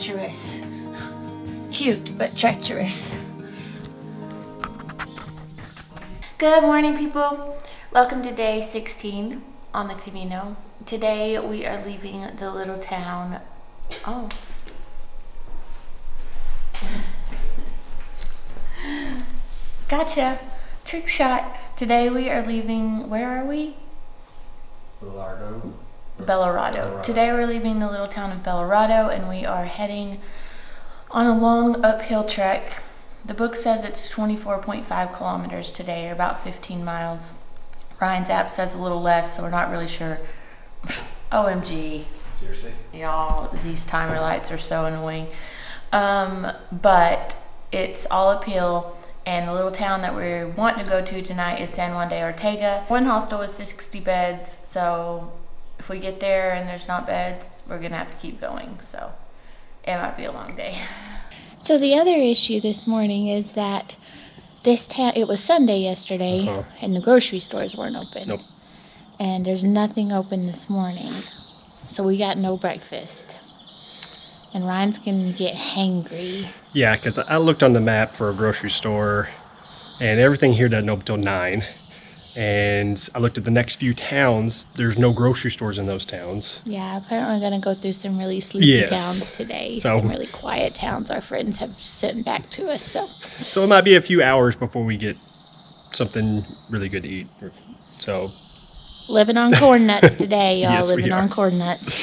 treacherous. Cute, but treacherous. Good morning, people. Welcome to day 16 on the Camino. Today we are leaving the little town. Oh. Gotcha. Trick shot. Today we are leaving, where are we? Belorado. Today we're leaving the little town of Belorado and we are heading on a long uphill trek. The book says it's 24.5 kilometers today, or about 15 miles. Ryan's app says a little less, so we're not really sure. OMG. Seriously? Y'all, these timer lights are so annoying. But it's all uphill, and the little town that we want to go to tonight is San Juan de Ortega. One hostel is 60 beds, so if we get there and there's not beds, we're gonna have to keep going, so it might be a long day. So the other issue this morning is that this town, it was Sunday yesterday, and the grocery stores weren't open. Nope. And there's nothing open this morning, so we got no breakfast. And Ryan's gonna get hangry. Yeah, because I looked on the map for a grocery store, and everything here doesn't open till 9. And I looked at the next few towns. There's no grocery stores in those towns. Yeah, apparently we're gonna go through some really sleepy towns today. So, some really quiet towns our friends have sent back to us. So it might be a few hours before we get something really good to eat. So living on corn nuts today, y'all. Yes, living on corn nuts.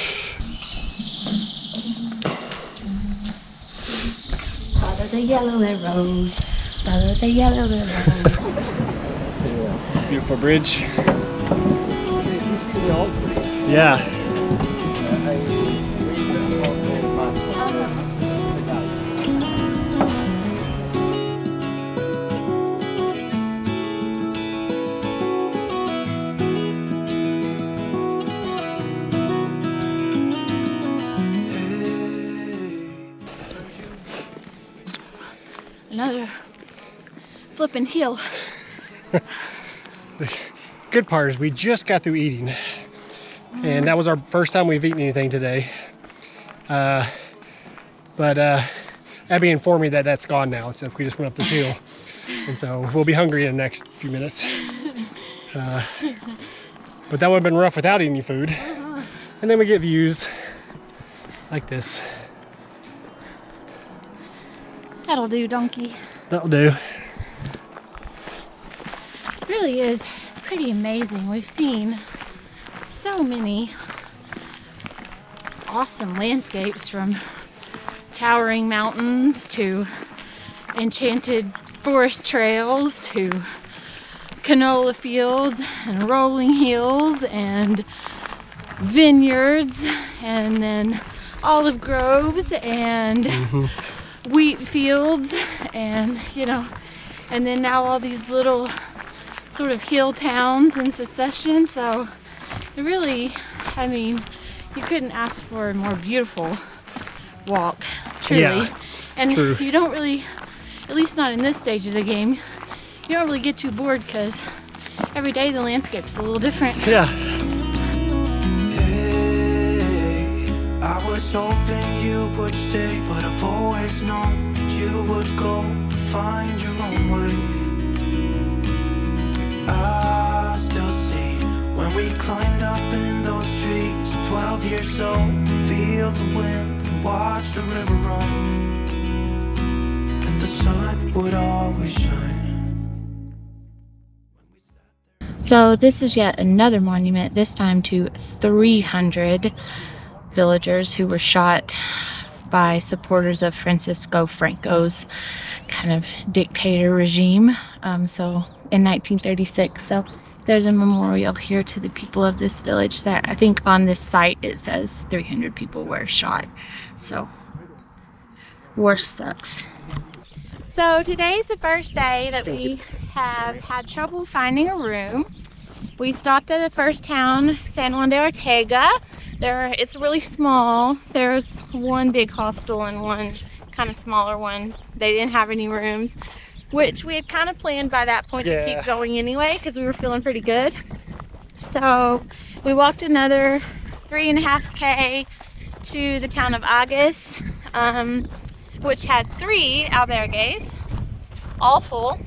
Follow the yellow arrows. Follow the yellow arrows. Beautiful bridge. Yeah. Another flipping hill. The good part is we just got through eating, and that was our first time we've eaten anything today. But Abby informed me that that's gone now, so we just went up this hill, and so we'll be hungry in the next few minutes. But that would have been rough without any food. And then we get views like this. That'll do, donkey. That'll do. It really is pretty amazing. We've seen so many awesome landscapes, from towering mountains to enchanted forest trails to canola fields and rolling hills and vineyards, and then olive groves and wheat fields, and and then now all these little sort of hill towns in succession. So it really, I mean, you couldn't ask for a more beautiful walk, truly. Yeah, and true. You don't really, at least not in this stage of the game, you don't really get too bored, because every day the landscape is a little different. Yeah. Hey, I was hoping you would stay, but I've always known you would go and find your own way. I still see when we climbed up in those trees, 12 years old, to feel the wind and watch the river run, and the sun would always shine. So this is yet another monument, this time to 300 villagers who were shot by supporters of Francisco Franco's kind of dictator regime. So in 1936. So there's a memorial here to the people of this village that I think on this site it says 300 people were shot. So war sucks. So today's the first day that we have had trouble finding a room. We stopped at the first town, San Juan de Ortega. It's really small. There's one big hostel and one kind of smaller one. They didn't have any rooms, which we had kind of planned by that point to keep going anyway, because we were feeling pretty good. So we walked another 3.5K to the town of Agus. which had 3 albergues, all full.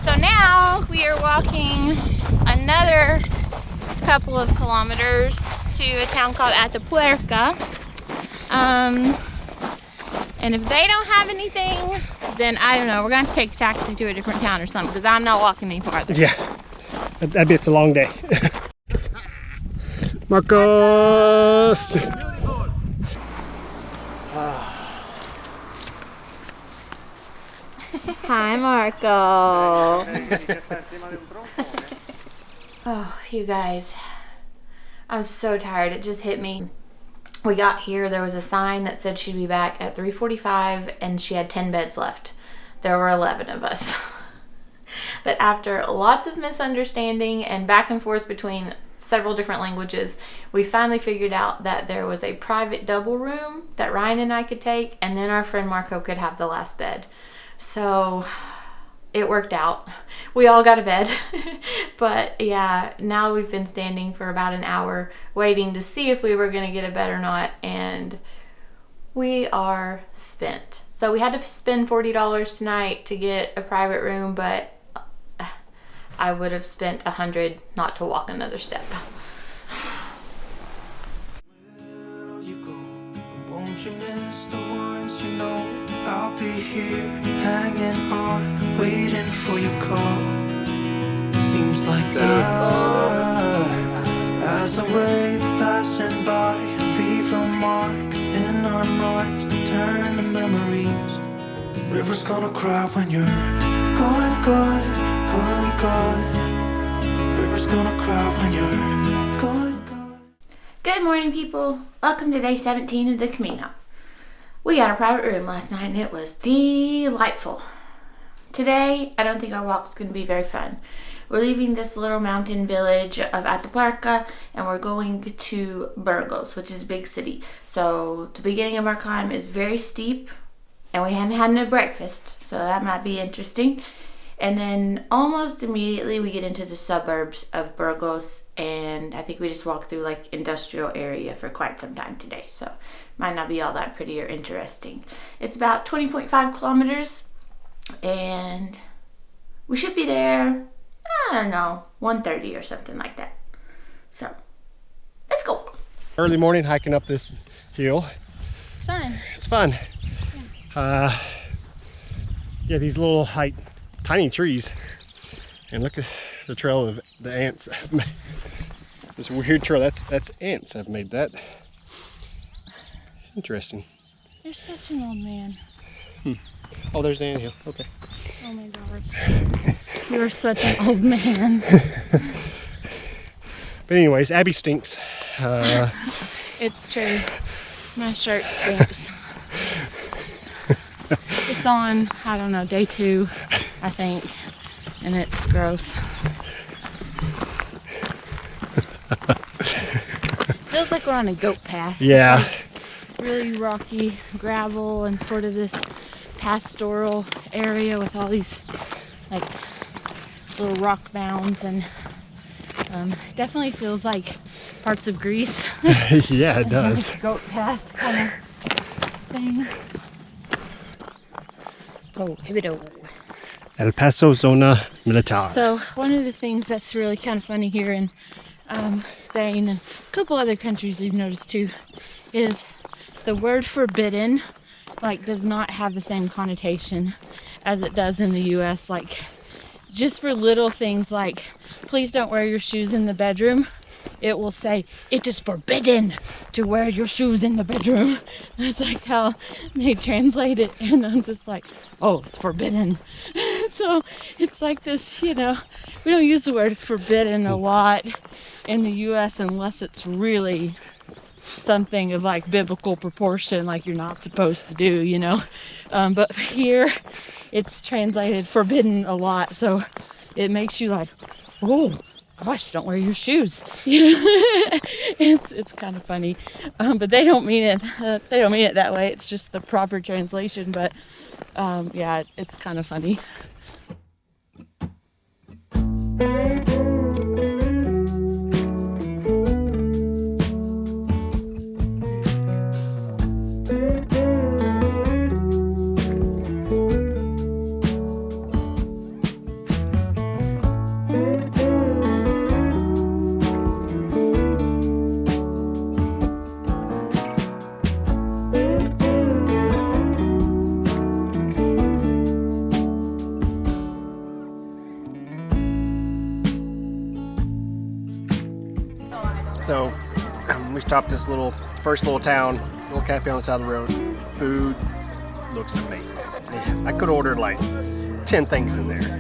So now we are walking another couple of kilometers to a town called Atapuerca. And if they don't have anything, then I don't know, we're gonna have to take a taxi to a different town or something, because I'm not walking any farther. Yeah, I bet it's a long day. Marcos! Hi, Marco. Oh, you guys, I'm so tired. It just hit me. We got here, there was a sign that said she'd be back at 3:45 and she had 10 beds left. There were 11 of us. But after lots of misunderstanding and back and forth between several different languages, we finally figured out that there was a private double room that Ryan and I could take, and then our friend Marco could have the last bed. So it worked out. We all got a bed. But yeah, now we've been standing for about an hour waiting to see if we were going to get a bed or not, and we are spent. So we had to spend $40 tonight to get a private room, but I would have spent $100 not to walk another step. Will you go? Won't you miss the ones you know? I'll be here, hanging on, waiting for your call. Seems like time as a wave passing by, leave a mark in our marks to turn to memories. The river's gonna cry when you're gone, gone, gone, gone. The river's gonna cry when you're gone, gone. Good morning, people. Welcome to day 17 of the Camino. We got a private room last night and it was delightful. Today, I don't think our walk's going to be very fun. We're leaving this little mountain village of Atapuerca and we're going to Burgos, which is a big city. So the beginning of our climb is very steep and we haven't had no breakfast, so that might be interesting. And then almost immediately we get into the suburbs of Burgos, and I think we just walk through like industrial area for quite some time today, so might not be all that pretty or interesting. It's about 20.5 kilometers and we should be there, I don't know, 1:30 or something like that. So let's go. Early morning hiking up this hill. It's fun. It's fun. Yeah, these little tiny trees, and look at the trail of the ants have made. This weird trail, that's ants have made that. Interesting. You're such an old man. Oh, there's the anthill. Okay. Oh my God. You're such an old man. But anyways, Abby stinks. It's true. My shirt stinks. It's on, I don't know, day 2, I think, and it's gross. Feels like we're on a goat path. Yeah. Like really rocky gravel and sort of this pastoral area with all these like little rock mounds, and definitely feels like parts of Greece. Yeah, it does. Like goat path kind of thing. Oh, here we go. El Paso Zona Militar. So one of the things that's really kind of funny here in Spain and a couple other countries we've noticed too is the word forbidden like does not have the same connotation as it does in the US. Like just for little things like please don't wear your shoes in the bedroom, it will say it is forbidden to wear your shoes in the bedroom. That's like how they translate it, and I'm just like, oh, it's forbidden. So it's like this, you know, we don't use the word forbidden a lot in the US unless it's really something of like biblical proportion, like you're not supposed to do, you know. But here it's translated forbidden a lot, so it makes you like, oh gosh, don't wear your shoes. It's kind of funny, but they don't mean it. They don't mean it that way. It's just the proper translation. But yeah, it's kind of funny. So we stopped this first little town, little cafe on the side of the road. Food looks amazing. I could order like 10 things in there.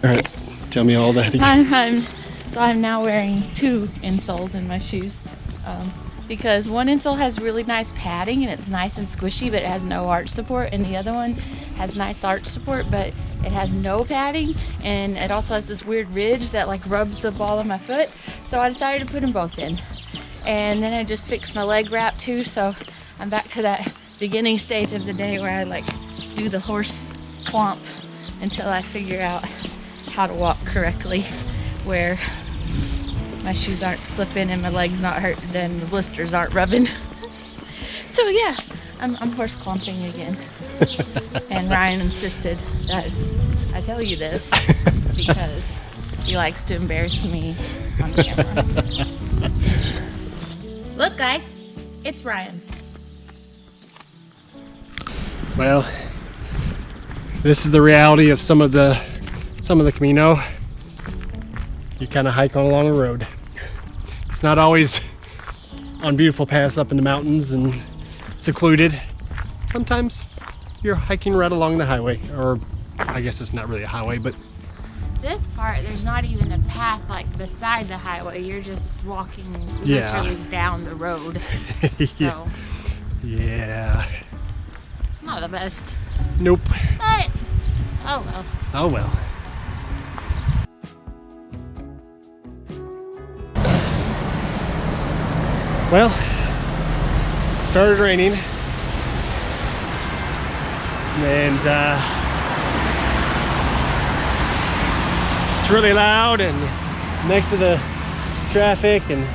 All right, tell me all that again. I'm now wearing 2 insoles in my shoes because one insole has really nice padding and it's nice and squishy, but it has no arch support, and the other one has nice arch support, but it has no padding, and it also has this weird ridge that like rubs the ball of my foot. So I decided to put them both in, and then I just fixed my leg wrap too. So I'm back to that beginning stage of the day where I like do the horse clomp until I figure out how to walk correctly, where my shoes aren't slipping and my legs not hurting and the blisters aren't rubbing. So yeah, I'm horse clomping again. And Ryan insisted that I tell you this because he likes to embarrass me on camera. Look guys, it's Ryan. Well, this is the reality of some of the Camino. You kind of hike on along the road. It's not always on beautiful paths up in the mountains and secluded. Sometimes you're hiking right along the highway, or I guess it's not really a highway, but this part, there's not even a path like beside the highway. You're just walking literally down the road. So yeah. Not the best. Nope. But oh well. Oh well. Well, started raining, and it's really loud and next to the traffic, and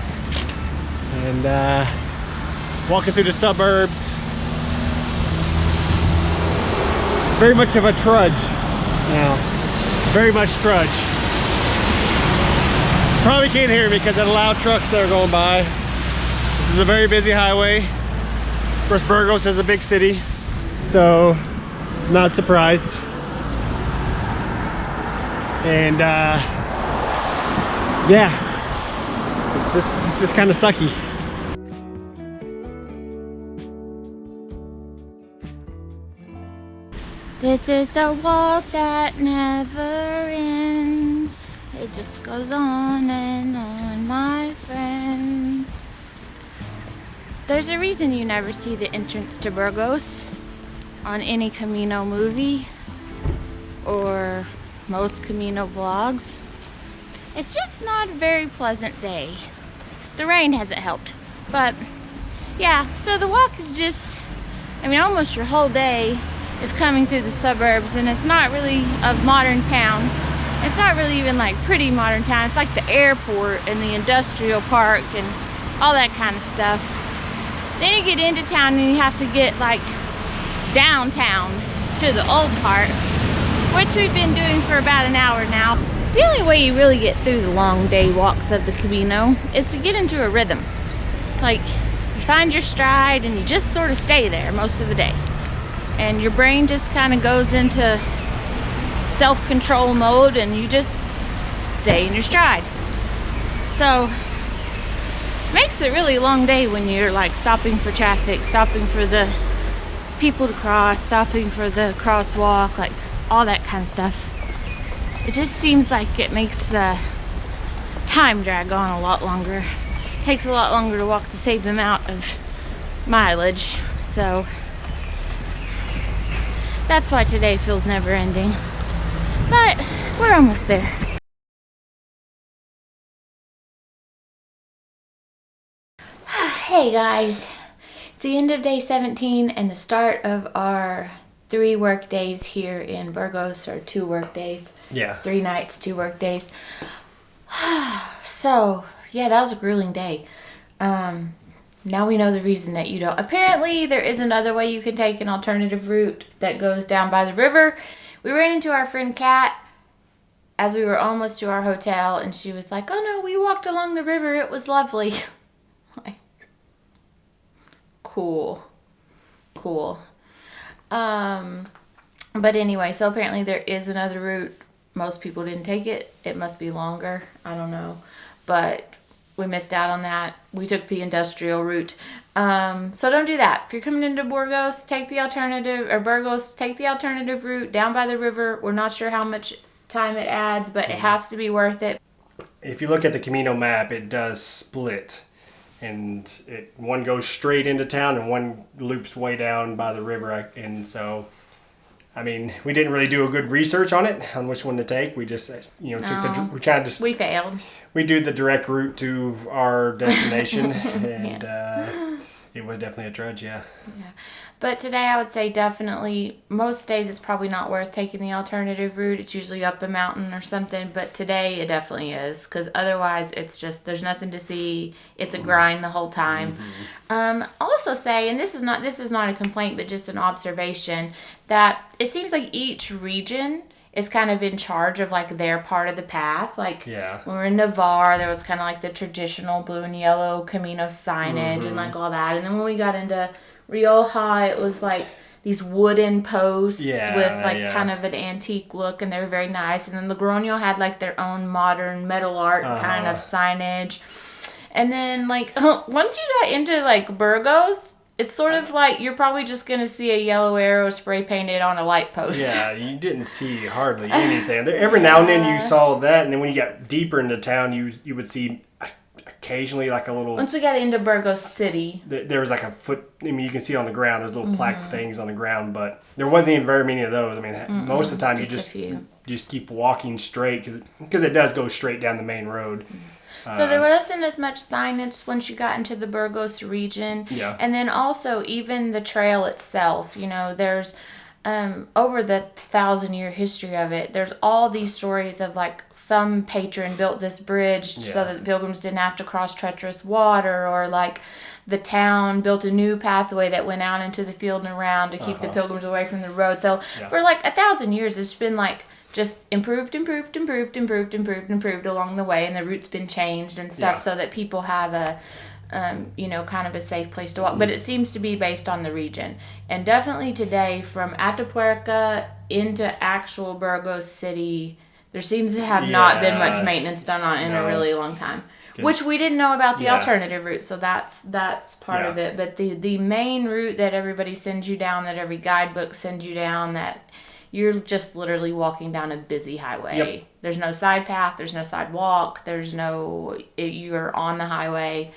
walking through the suburbs. Very much of a trudge now. Very much trudge. Probably can't hear me because of the loud trucks that are going by. This is a very busy highway. Of course, Burgos is a big city, so not surprised. And yeah, it's just kind of sucky. This is the walk that never ends. It just goes on and on, my friends. There's a reason you never see the entrance to Burgos on any Camino movie or most Camino vlogs. It's just not a very pleasant day. The rain hasn't helped. But yeah, so the walk is just, I mean, almost your whole day is coming through the suburbs, and it's not really of modern town. It's not really even like pretty modern town. It's like the airport and the industrial park and all that kind of stuff. Then you get into town and you have to get like downtown to the old part, which we've been doing for about an hour now. The only way you really get through the long day walks of the Camino is to get into a rhythm. Like, you find your stride and you just sort of stay there most of the day. And your brain just kind of goes into self-control mode and you just stay in your stride. So it makes a really long day when you're like stopping for traffic, stopping for the people to cross, stopping for the crosswalk, like all that kind of stuff. It just seems like it makes the time drag on a lot longer. It takes a lot longer to walk the same amount of mileage. So that's why today feels never ending. But we're almost there. Hey guys, it's the end of day 17 and the start of our 3 work days here in Burgos, or 2 work days. Yeah. 3 nights, 2 work days. So yeah, that was a grueling day. Now we know the reason that you don't. Apparently there is another way you can take an alternative route that goes down by the river, We ran into our friend Kat as we were almost to our hotel, and she was like, "Oh no, we walked along the river. It was lovely." Like, cool. But anyway, so apparently there is another route. Most people didn't take it. It must be longer. I don't know. But we missed out on that. We took the industrial route. So don't do that. If you're coming into Burgos, take the alternative route down by the river. We're not sure how much time it adds, but it has to be worth it. If you look at the Camino map, it does split. And one goes straight into town and one loops way down by the river. And so, I mean, we didn't really do a good research on it, on which one to take. We just, We failed. We do the direct route to our destination. And it was definitely a trudge, yeah. But today I would say definitely, most days it's probably not worth taking the alternative route. It's usually up a mountain or something. But today it definitely is, because otherwise it's just, there's nothing to see. It's a grind the whole time. I'll also say, and this is not a complaint, but just an observation, that it seems like each region is kind of in charge of like their part of the path. Like when we were in Navarre, there was kind of like the traditional blue and yellow Camino signage and like all that. And then when we got into Rioja, it was like these wooden posts with like kind of an antique look, and they were very nice. And then Logroño had like their own modern metal art kind of signage. And then like once you got into like Burgos, it's sort of like you're probably just going to see a yellow arrow spray painted on a light post. Yeah, you didn't see hardly anything. Every now and then you saw that, and then when you got deeper into town, you would see occasionally like a little... Once we got into Burgos City. There was like a foot... I mean, you can see on the ground, there's little plaque things on the ground, but there wasn't even very many of those. I mean, most of the time you just keep walking straight, because it does go straight down the main road. So there wasn't as much signage once you got into the Burgos region. Yeah. And then also even the trail itself, there's over the 1,000-year history of it, there's all these stories of like some patron built this bridge so that the pilgrims didn't have to cross treacherous water, or like the town built a new pathway that went out into the field and around to keep the pilgrims away from the road. So for like 1,000 years, it's been like just improved along the way, and the route's been changed and stuff so that people have a kind of a safe place to walk. But it seems to be based on the region. And definitely today, from Atapuerca into actual Burgos City, there seems to have not been much maintenance done on it in a really long time. Which we didn't know about the alternative route, so that's part of it. But the main route that everybody sends you down, that every guidebook sends you down, that you're just literally walking down a busy highway. Yep. There's no side path. There's no sidewalk. You're on the highway.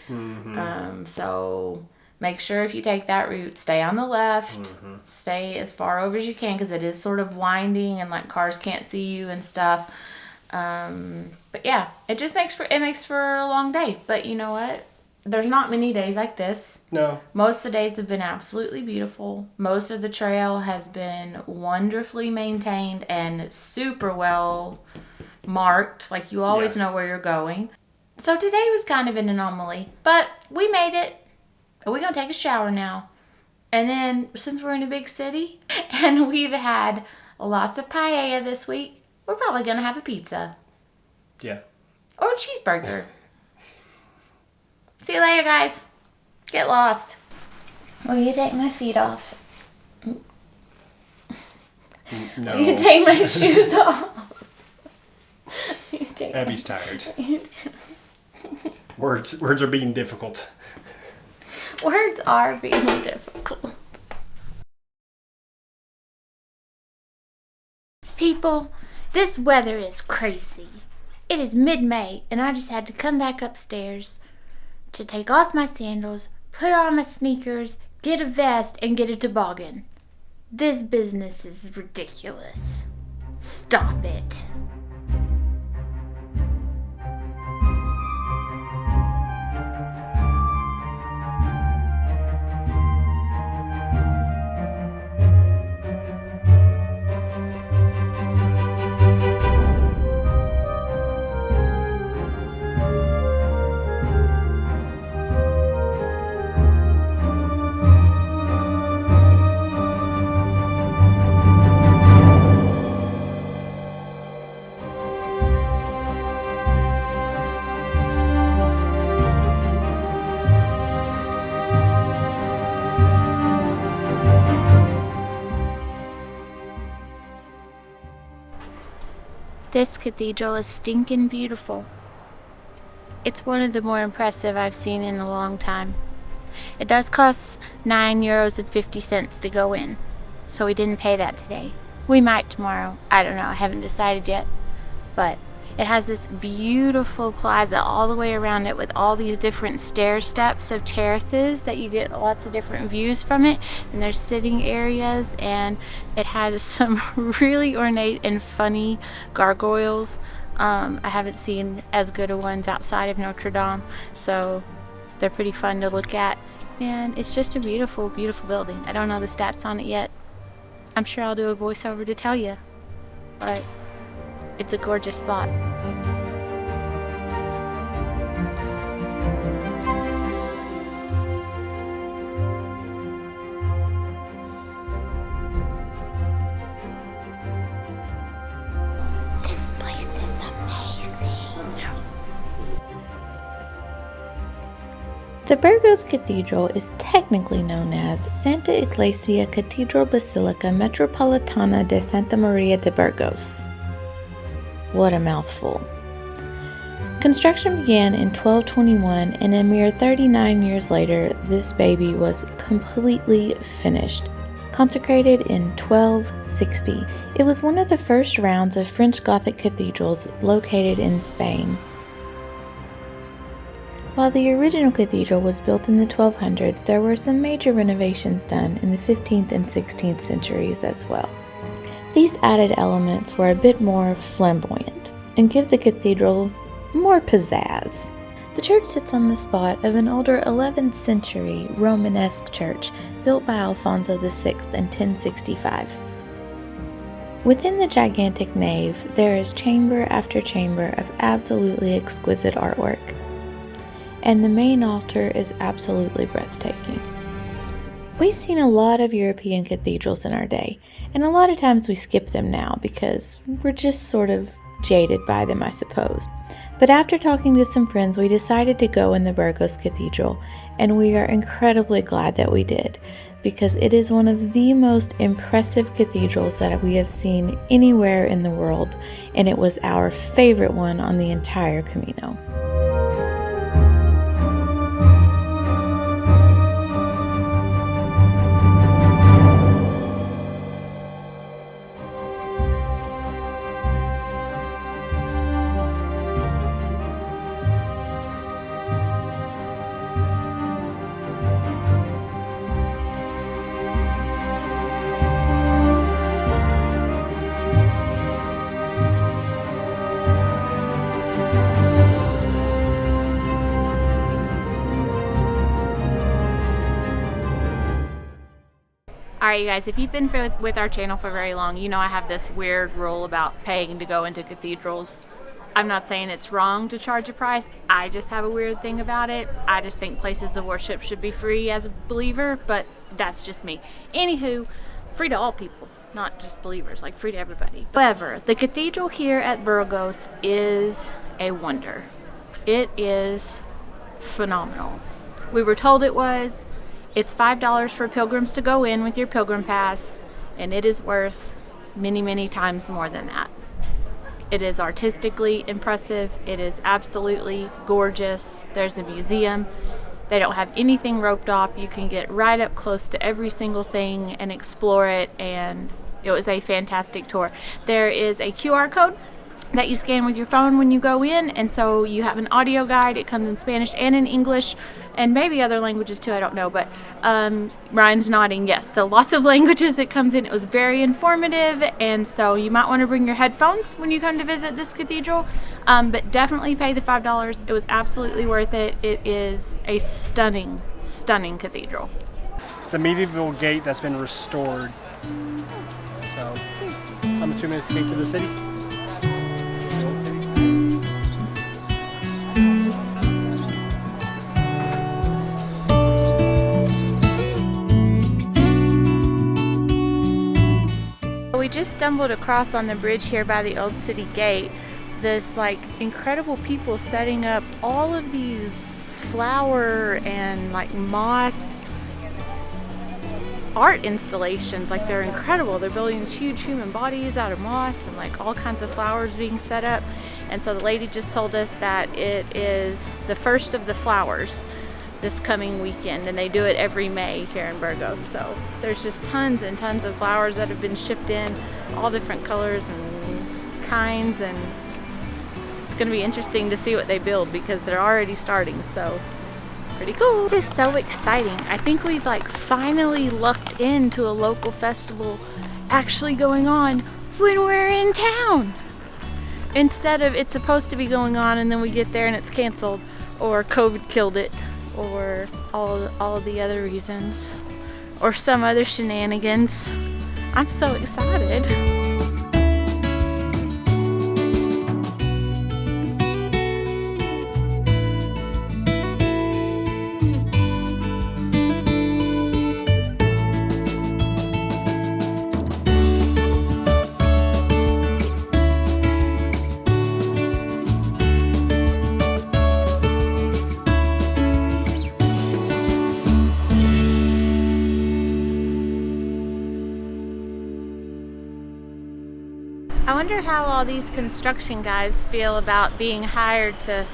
So make sure if you take that route, stay on the left. Stay as far over as you can, because it is sort of winding and like cars can't see you and stuff. But yeah, it just makes for a long day. But you know what? There's not many days like this. No. Most of the days have been absolutely beautiful. Most of the trail has been wonderfully maintained and super well marked. Like you always know where you're going. So today was kind of an anomaly, but we made it. We're going to take a shower now. And then since we're in a big city and we've had lots of paella this week, we're probably going to have a pizza. Yeah. Or a cheeseburger. See you later, guys. Get lost. Will you take my feet off? No. Will you take my shoes off? Abby's tired. Words are being difficult. Words are being difficult. People, this weather is crazy. It is mid-May, and I just had to come back upstairs to take off my sandals, put on my sneakers, get a vest, and get a toboggan. This business is ridiculous. Stop it. This cathedral is stinking beautiful. It's one of the more impressive I've seen in a long time. It does cost €9.50 to go in, so we didn't pay that today. We might tomorrow. I don't know. I haven't decided yet. But it has this beautiful plaza all the way around it with all these different stair steps of terraces that you get lots of different views from it. And there's sitting areas, and it has some really ornate and funny gargoyles. I haven't seen as good of ones outside of Notre Dame, so they're pretty fun to look at. And it's just a beautiful, beautiful building. I don't know the stats on it yet. I'm sure I'll do a voiceover to tell you, but it's a gorgeous spot. This place is amazing. The Burgos Cathedral is technically known as Santa Iglesia Cathedral Basilica Metropolitana de Santa Maria de Burgos. What a mouthful. Construction began in 1221, and a mere 39 years later, this baby was completely finished. Consecrated in 1260, it was one of the first rounds of French Gothic cathedrals located in Spain. While the original cathedral was built in the 1200s, there were some major renovations done in the 15th and 16th centuries as well. These added elements were a bit more flamboyant and give the cathedral more pizzazz. The church sits on the spot of an older 11th century Romanesque church built by Alfonso VI in 1065. Within the gigantic nave, there is chamber after chamber of absolutely exquisite artwork, and the main altar is absolutely breathtaking. We've seen a lot of European cathedrals in our day, and a lot of times we skip them now because we're just sort of jaded by them, I suppose. But after talking to some friends, we decided to go in the Burgos Cathedral, and we are incredibly glad that we did, because it is one of the most impressive cathedrals that we have seen anywhere in the world, and it was our favorite one on the entire Camino. Alright you guys, if you've been with our channel for very long, you know I have this weird rule about paying to go into cathedrals. I'm not saying it's wrong to charge a price, I just have a weird thing about it. I just think places of worship should be free as a believer, but that's just me. Anywho, free to all people, not just believers, like free to everybody. However, the cathedral here at Burgos is a wonder. It is phenomenal. We were told it was. It's $5 for pilgrims to go in with your pilgrim pass, and it is worth many, many times more than that. It is artistically impressive. It is absolutely gorgeous. There's a museum. They don't have anything roped off. You can get right up close to every single thing and explore it, and it was a fantastic tour. There is a QR code that you scan with your phone when you go in, and so you have an audio guide. It comes in Spanish and in English and maybe other languages too, I don't know, but Ryan's nodding yes, so lots of languages it comes in. It was very informative, and so you might want to bring your headphones when you come to visit this cathedral, but definitely pay the $5. It was absolutely worth it. It is a stunning, stunning cathedral. It's a medieval gate that's been restored, so I'm assuming it's a gate to the city. We just stumbled across on the bridge here by the old city gate this like incredible people setting up all of these flower and like moss art installations. Like, they're incredible. They're building these huge human bodies out of moss and like all kinds of flowers being set up. And so the lady just told us that it is the first of the flowers this coming weekend, and they do it every May here in Burgos. So there's just tons and tons of flowers that have been shipped in, all different colors and kinds, and it's going to be interesting to see what they build because they're already starting. So pretty cool. This is so exciting. I think we've like finally lucked into a local festival actually going on when we're in town, instead of it's supposed to be going on and then we get there and it's canceled, or COVID killed it, or all of the other reasons, or some other shenanigans. I'm so excited. I wonder how all these construction guys feel about being hired to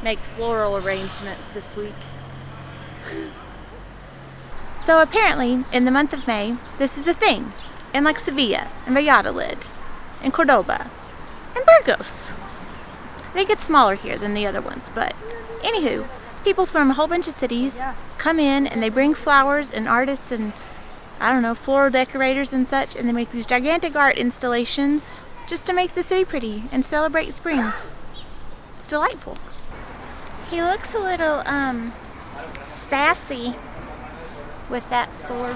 make floral arrangements this week. So apparently, in the month of May, this is a thing in like Sevilla, and Valladolid, and Cordoba, and Burgos. I think it's smaller here than the other ones, but anywho, people from a whole bunch of cities come in and they bring flowers and artists and I don't know, floral decorators and such, and they make these gigantic art installations just to make the city pretty and celebrate spring. It's delightful. He looks a little sassy with that sword.